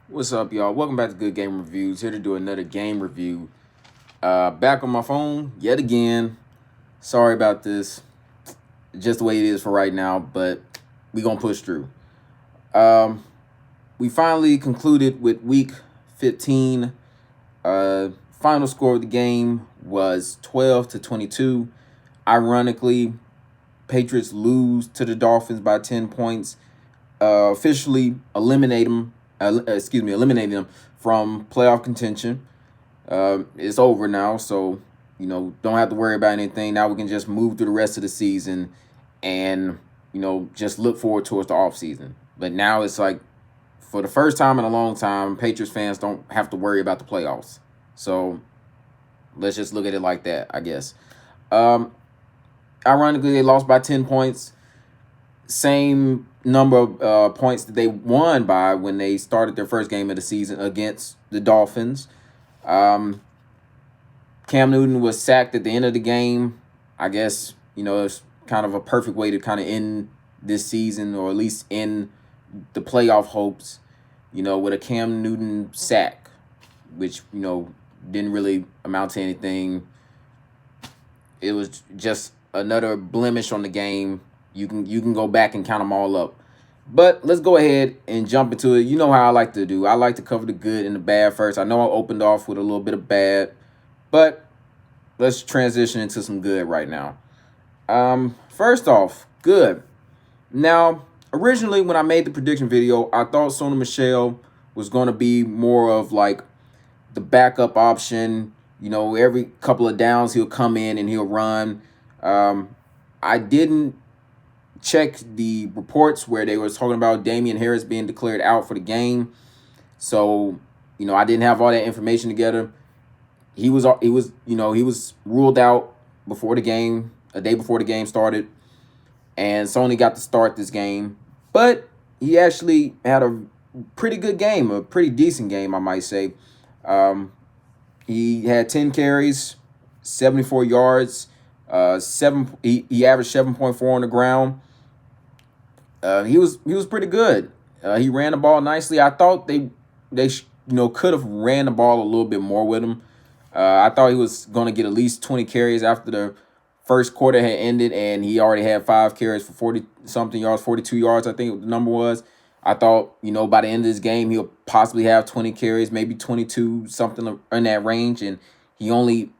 What's up, y'all? Welcome back to Good Game Reviews. Here to do another game review. Back on my phone yet again. Sorry about this. Just the way it is for right now, but we gonna push through. Um, we finally concluded with Week 15. Final score of the game was 12-22. Ironically, Patriots lose to the Dolphins by 10 points. Officially eliminating them from playoff contention. It's over now, so don't have to worry about anything. Now we can just move through the rest of the season, and just look forward towards the off season. But now it's like, for the first time in a long time, Patriots fans don't have to worry about the playoffs. So let's just look at it like that, I guess. Um, Ironically, they lost by 10 points. Same number of points that they won by when they started their first game of the season against the Dolphins. Um, Cam Newton was sacked at the end of the game. I guess, it's kind of a perfect way to kind of end this season, or at least end the playoff hopes, with a Cam Newton sack, which, didn't really amount to anything. It was just another blemish on the game. You can go back and count them all up. But let's go ahead and jump into it. You know how I like to do. I like to cover the good and the bad first. I know I opened off with a little bit of bad, but let's transition into some good right now. First off, good. Now, originally when I made the prediction video, I thought Sony Michel was going to be more of like the backup option. Every couple of downs he'll come in and he'll run. I didn't check the reports where they were talking about Damian Harris being declared out for the game. So, I didn't have all that information together. He was ruled out before the game, a day before the game started, and Sony got to start this game. But he actually had a pretty good game, a pretty decent game, I might say. He had 10 carries, 74 yards, he averaged 7.4 on the ground. He was pretty good. He ran the ball nicely. I thought they could have ran the ball a little bit more with him. I thought he was going to get at least 20 carries after the first quarter had ended, and he already had 5 carries for 40 something yards, 42 yards, I think the number was. I thought, by the end of this game, he'll possibly have 20 carries, maybe 22, something in that range. And he only,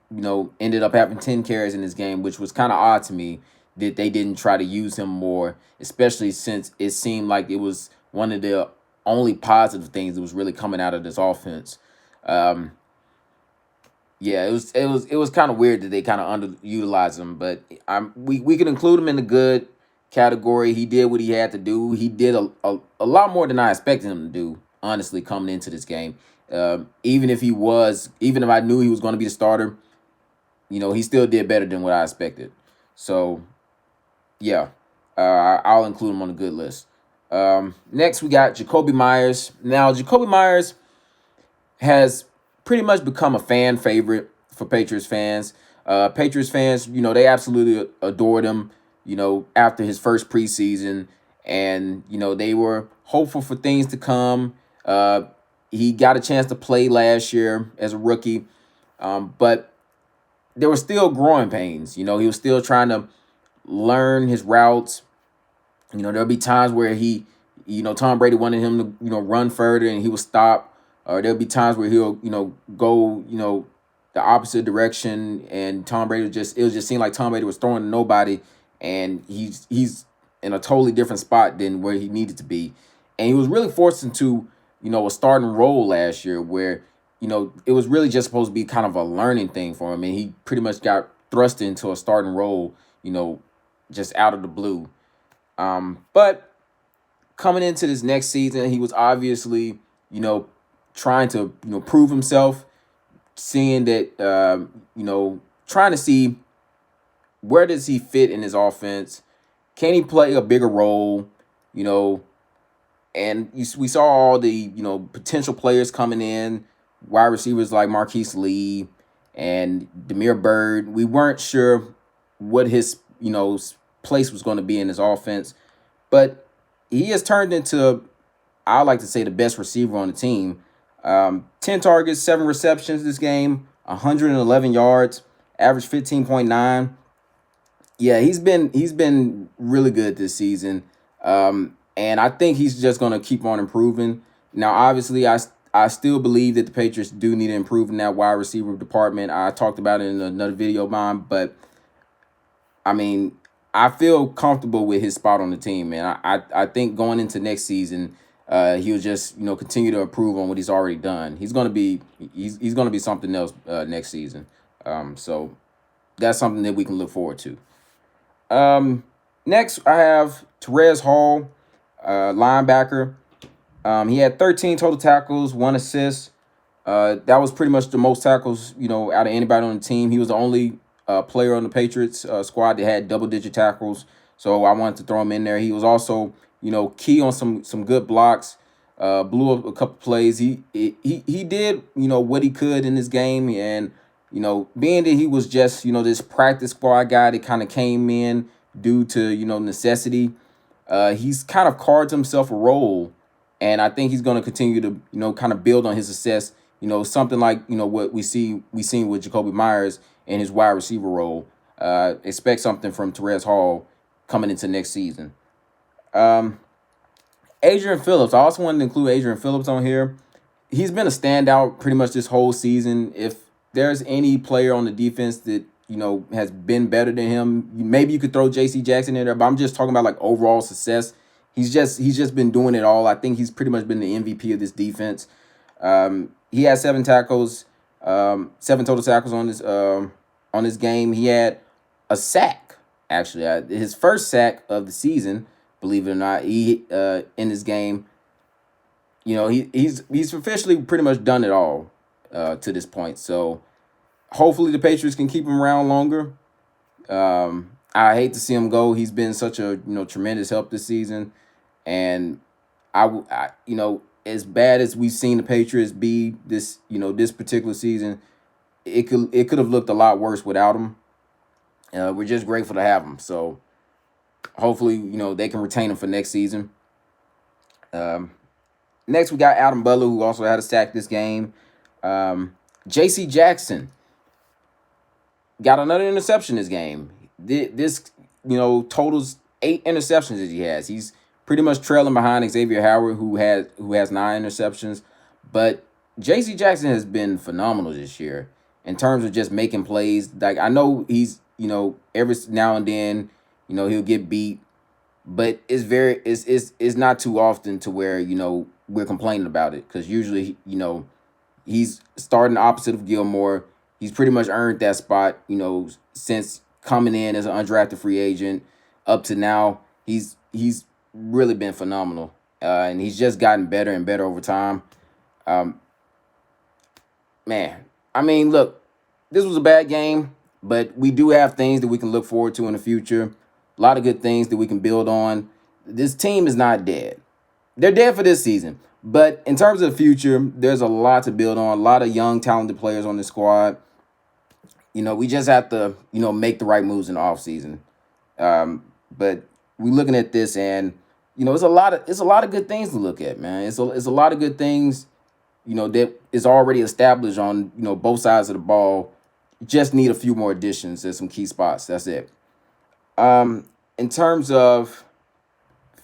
ended up having 10 carries in this game, which was kind of odd to me that they didn't try to use him more, especially since it seemed like it was one of the only positive things that was really coming out of this offense. Um, yeah, it was kind of weird that they kind of underutilized him, but we can include him in the good category. He did what he had to do. He did a lot more than I expected him to do, honestly, coming into this game. Even if I knew he was going to be the starter, he still did better than what I expected. So yeah, I'll include him on the good list. Next, we got Jacoby Myers. Now, Jacoby Myers has pretty much become a fan favorite for Patriots fans. Patriots fans, they absolutely adored him, after his first preseason. And, they were hopeful for things to come. He got a chance to play last year as a rookie. But there were still growing pains. He was still trying to learn his routes. There'll be times where Tom Brady wanted him to, run further and he would stop. Or there'll be times where he'll, go, the opposite direction, and it would just seem like Tom Brady was throwing to nobody, and he's in a totally different spot than where he needed to be. And he was really forced into, a starting role last year where, it was really just supposed to be kind of a learning thing for him. And he pretty much got thrust into a starting role, just out of the blue. But coming into this next season, he was obviously, trying to, prove himself, seeing that, trying to see where does he fit in his offense. Can he play a bigger role, and we saw all the, potential players coming in, wide receivers like Marquise Lee and Demir Bird. We weren't sure what his, place was going to be in his offense, but he has turned into I like to say the best receiver on the team. 10 targets, 7 receptions this game, 111 yards, average 15.9. Yeah, he's been really good this season, and I think he's just gonna keep on improving. Now, obviously, I still believe that the Patriots do need to improve in that wide receiver department. I talked about it in another video of mine, but I mean, I feel comfortable with his spot on the team, man. I think going into next season, he'll just continue to improve on what he's already done. He's gonna be something else next season. So that's something that we can look forward to. Um, Next, I have Therese Hall, linebacker. He had 13 total tackles, 1 assist. That was pretty much the most tackles, out of anybody on the team. He was the only player on the Patriots squad that had double-digit tackles. So I wanted to throw him in there. He was also, key on some good blocks. Blew up a couple plays. He did, what he could in this game, and being that he was just, this practice squad guy that kind of came in due to, necessity, he's kind of carved himself a role, and I think he's going to continue to, kind of build on his success. Something like what we seen with Jacoby Myers in his wide receiver role. Expect something from Therese Hall coming into next season. Um, Adrian Phillips. I also wanted to include Adrian Phillips on here. He's been a standout pretty much this whole season. If there's any player on the defense that has been better than him, maybe you could throw J.C. Jackson in there. But I'm just talking about like overall success. He's just been doing it all. I think he's pretty much been the MVP of this defense. He had 7 tackles, 7 total tackles on this game. He had a sack, actually, his first sack of the season. Believe it or not, he in this game, he's officially pretty much done it all to this point. So hopefully the Patriots can keep him around longer. I hate to see him go. He's been such a tremendous help this season, and as bad as we've seen the Patriots be this particular season, it could have looked a lot worse without him. We're just grateful to have him. So hopefully they can retain him for next season. Um, Next we got Adam Butler, who also had a sack this game. J.C. Jackson got another interception this game. This totals 8 interceptions that he has. He's pretty much trailing behind Xavier Howard, who has 9 interceptions. But J.C. Jackson has been phenomenal this year in terms of just making plays. Like, I know he's every now and then he'll get beat, but it's not too often to where we're complaining about it, because usually he's starting opposite of Gilmore. He's pretty much earned that spot, since coming in as an undrafted free agent up to now. He's really been phenomenal, and he's just gotten better and better over time. Um, Man, I mean, look, this was a bad game, but we do have things that we can look forward to in the future. A lot of good things that we can build on. This team is not dead. They're dead for this season. But in terms of the future, there's a lot to build on. A lot of young, talented players on the squad. We just have to, make the right moves in the offseason. But we're looking at this, and it's a lot of good things to look at, man. It's a lot of good things, that is already established on both sides of the ball. Just need a few more additions at some key spots. That's it. In terms of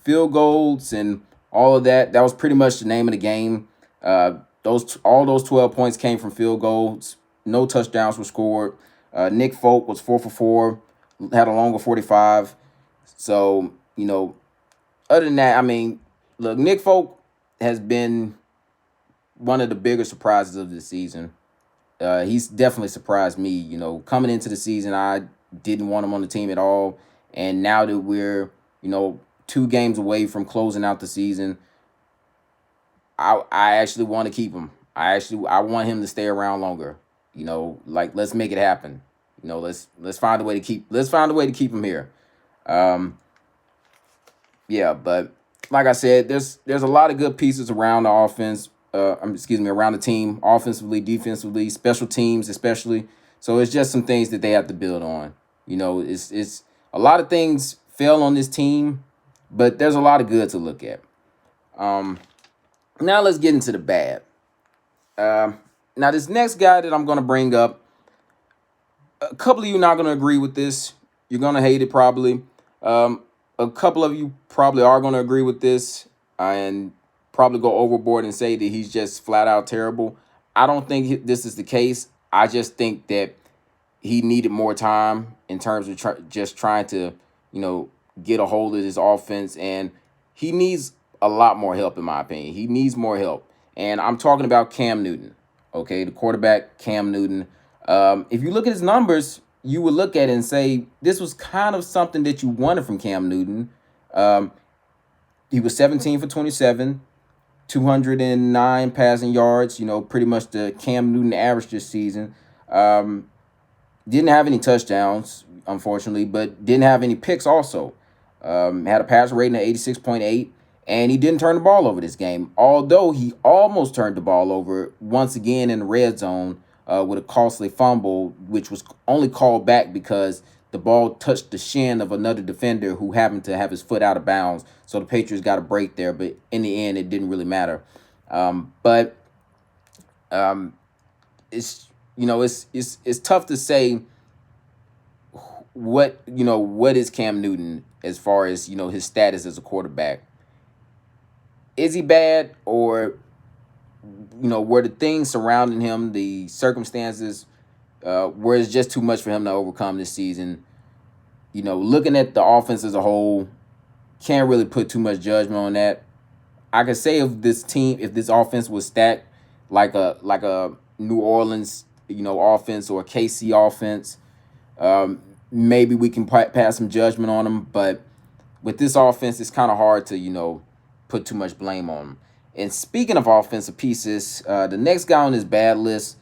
field goals and all of that, that was pretty much the name of the game. All those 12 points came from field goals. No touchdowns were scored. Nick Folk was 4 for 4, had a longer 45. So other than that, I mean, look, Nick Folk has been one of the bigger surprises of the season. He's definitely surprised me. Coming into the season, I didn't want him on the team at all, and now that we're 2 games away from closing out the season, I actually want to keep him. I want him to stay around longer. Like, let's make it happen. Let's find a way to keep him here. Um, yeah, but like I said, there's a lot of good pieces around the offense. Around the team, offensively, defensively, special teams, especially. So it's just some things that they have to build on. It's a lot of things fail on this team, but there's a lot of good to look at. Um, Now let's get into the bad. Um, Now this next guy that I'm gonna bring up, a couple of you not gonna agree with this. You're gonna hate it probably. Um, a couple of you probably are gonna agree with this and probably go overboard and say that he's just flat out terrible. I don't think this is the case. I just think that he needed more time in terms of just trying to, you know, get a hold of his offense, and he needs a lot more help, in my opinion. He needs more help, and I'm talking about Cam Newton. Okay, the quarterback Cam Newton. If you look at his numbers, you would look at it and say this was kind of something that you wanted from Cam Newton. Um, he was 17 for 27, 209 passing yards. You know, pretty much the Cam Newton average this season. Didn't have any touchdowns, unfortunately, but didn't have any picks also. Had a passer rating of 86.8, and he didn't turn the ball over this game, although he almost turned the ball over once again in the red zone with a costly fumble, which was only called back because the ball touched the shin of another defender who happened to have his foot out of bounds. So the Patriots got a break there, but in the end, it didn't really matter. But it's it's tough to say what is Cam Newton as far as his status as a quarterback. Is he bad, or were the things surrounding him, the circumstances, where it's just too much for him to overcome this season? Looking at the offense as a whole, can't really put too much judgment on that. I could say if this offense was stacked like a New Orleans offense or a KC offense, maybe we can pass some judgment on them. But with this offense, it's kind of hard to put too much blame on them. And speaking of offensive pieces, the next guy on this bad list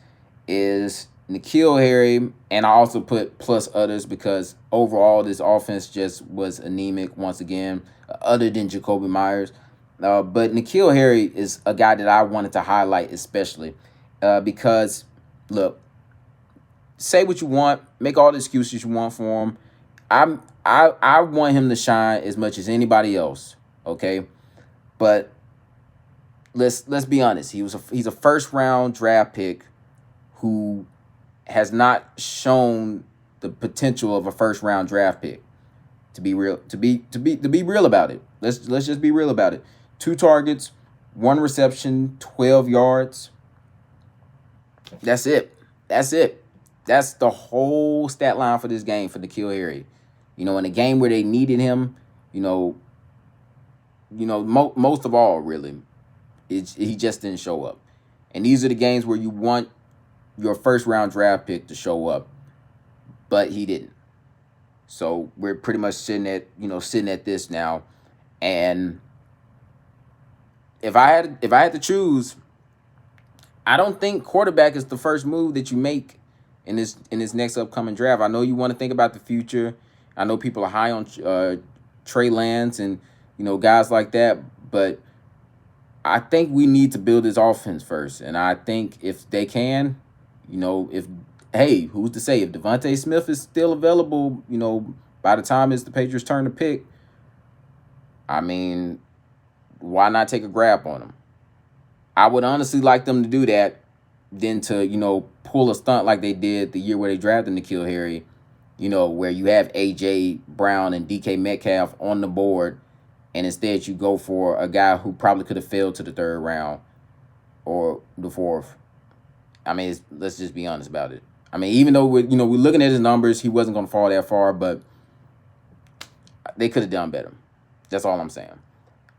is N'Keal Harry, and I also put plus others because overall this offense just was anemic once again, other than Jacoby Myers. But N'Keal Harry is a guy that I wanted to highlight especially because, look, say what you want, make all the excuses you want for him. I want him to shine as much as anybody else, okay? But let's be honest. He's a first round draft pick who has not shown the potential of a first round draft pick. To be real about it. Let's just be real about it. 2 targets, 1 reception, 12 yards. That's it. That's it. That's the whole stat line for this game for N'Keal Harry. In a game where they needed him, most of all, really, he just didn't show up. And these are the games where you want your first round draft pick to show up, but he didn't. So we're pretty much sitting at this now. And if I had to choose, I don't think quarterback is the first move that you make in this next upcoming draft. I know you want to think about the future. I know people are high on Trey Lance and guys like that, but I think we need to build this offense first. And I think if they can, if who's to say if Devontae Smith is still available, by the time it's the Patriots' turn to pick, I mean, why not take a grab on him? I would honestly like them to do that than to, pull a stunt like they did the year where they drafted N'Keal Harry, where you have A.J. Brown and D.K. Metcalf on the board, and instead you go for a guy who probably could have failed to the 3rd round or the 4th. I mean, let's just be honest about it. I mean, even though we're looking at his numbers, he wasn't going to fall that far, but they could have done better. That's all I'm saying.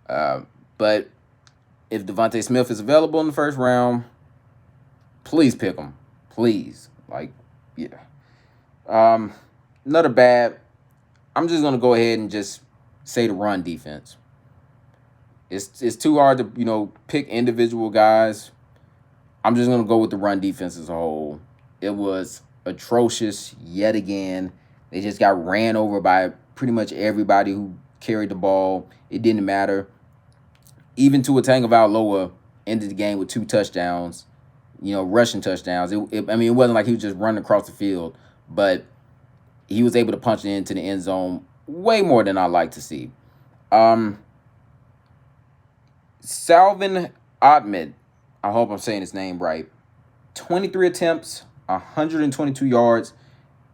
But if Devontae Smith is available in the 1st round, please pick him. Please. Yeah. Another bad. I'm just going to go ahead and just say the run defense. It's too hard to, pick individual guys. I'm just going to go with the run defense as a whole. It was atrocious yet again. They just got ran over by pretty much everybody who carried the ball. It didn't matter. Even Tua Tagovailoa ended the game with 2 touchdowns, rushing touchdowns. It wasn't like he was just running across the field, but he was able to punch it into the end zone way more than I like to see. Salvin Oddman, I hope I'm saying his name right. 23 attempts, 122 yards,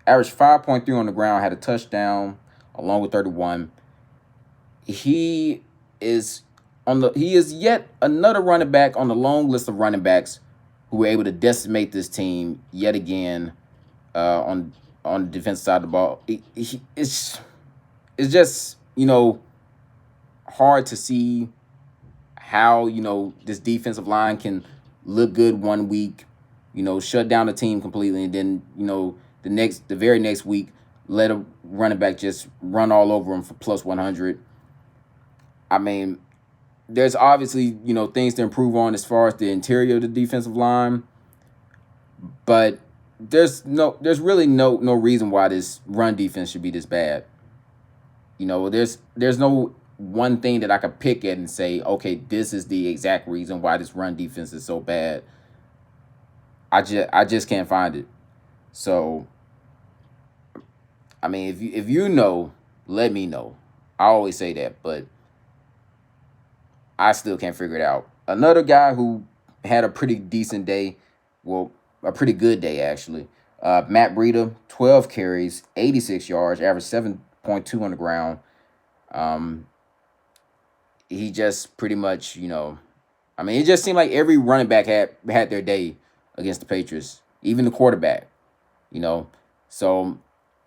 averaged 5.3 on the ground, had a touchdown along with 31. He is he is yet another running back on the long list of running backs who were able to decimate this team yet again on the defensive side of the ball. It's just hard to see how this defensive line can look good one week, shut down the team completely, and then the very next week let a running back just run all over him for plus 100. I mean, there's obviously things to improve on as far as the interior of the defensive line, but there's really no reason why this run defense should be this bad. There's no one thing that I could pick at and say, okay, this is the exact reason why this run defense is so bad. I just can't find it. So I mean, if you know, let me know. I always say that, but I still can't figure it out. Another guy who had a pretty decent day, well, a pretty good day actually. Matt Breida, 12 carries, 86 yards, averaged 7.2 on the ground. Um, he just pretty much, I mean, it just seemed like every running back had their day against the Patriots, even the quarterback, you know. So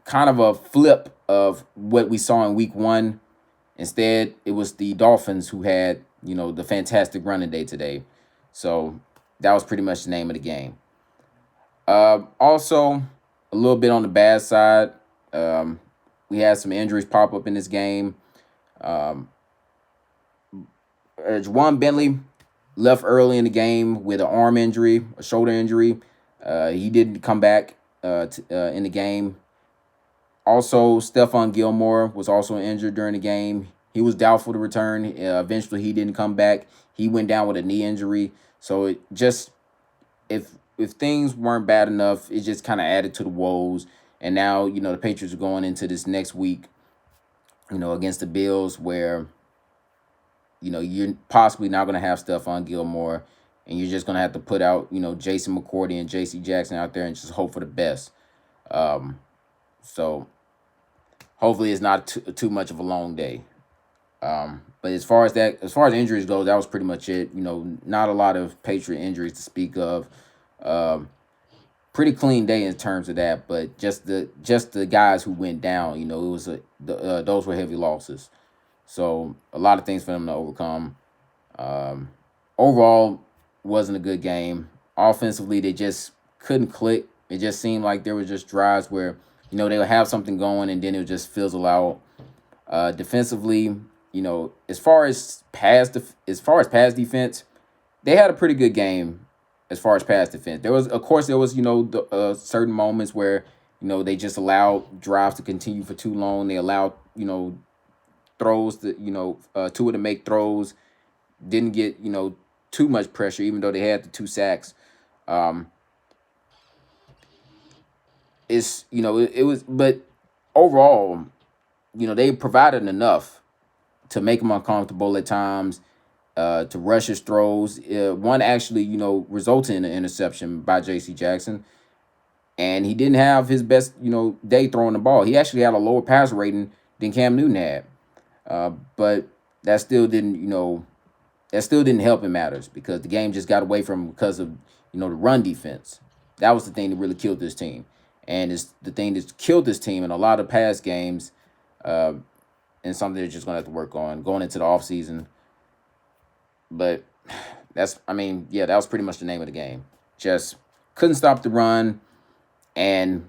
kind of a flip of what we saw in week one. Instead, it was the Dolphins who had, the fantastic running day today. So that was pretty much the name of the game. Also, a little bit on the bad side. Um, we had some injuries pop up in this game. Um, Juwan Bentley left early in the game with an arm injury, a shoulder injury. He didn't come back in the game. Also, Stephon Gilmore was also injured during the game. He was doubtful to return. Eventually, he didn't come back. He went down with a knee injury. So it just if things weren't bad enough, it just kind of added to the woes. And now the Patriots are going into this next week, against the Bills, where you're possibly not going to have Stephon Gilmore, and you're just going to have to put out Jason McCourty and J.C. Jackson out there and just hope for the best. So hopefully it's not too much of a long day. But as far as injuries go, that was pretty much it. Not a lot of Patriot injuries to speak of. Um, Pretty clean day in terms of that, but just the guys who went down, it was those were heavy losses. So a lot of things for them to overcome. Um, Overall, wasn't a good game. Offensively, they just couldn't click. It just seemed like there were just drives where they would have something going and then it would just fizzle out. Defensively, as far as pass defense, they had a pretty good game as far as pass defense. There was certain moments where they just allowed drives to continue for too long. They allowed throws that Tua to make throws, didn't get too much pressure, even though they had the two sacks. Um, it was, but overall, they provided enough to make him uncomfortable at times, to rush his throws. One actually, resulted in an interception by J.C. Jackson, and he didn't have his best, day throwing the ball. He actually had a lower passer rating than Cam Newton had, but that still didn't, help in matters because the game just got away from him because of the run defense. That was the thing that really killed this team, and it's the thing that's killed this team in a lot of past games, uh, and something they're just gonna have to work on going into the offseason. But yeah, that was pretty much the name of the game. Just couldn't stop the run and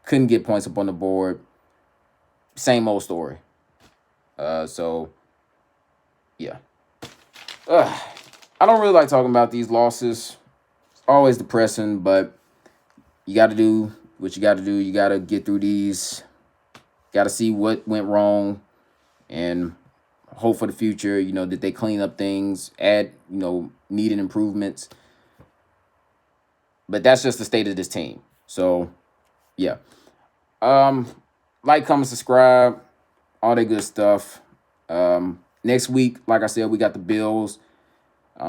couldn't get points up on the board. Same old story. So yeah. I don't really like talking about these losses. It's always depressing, but you got to do what you got to do. You got to get through these. Got to see what went wrong and hope for the future, that they clean up things, add, needed improvements. But that's just the state of this team. So, yeah. Um, like, comment, subscribe, all that good stuff. Next week, like I said, we got the Bills.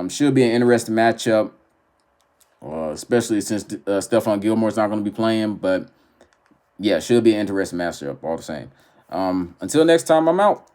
Should be an interesting matchup, especially since Stephon Gilmore's not going to be playing. But yeah, should be an interesting matchup all the same. Until next time, I'm out.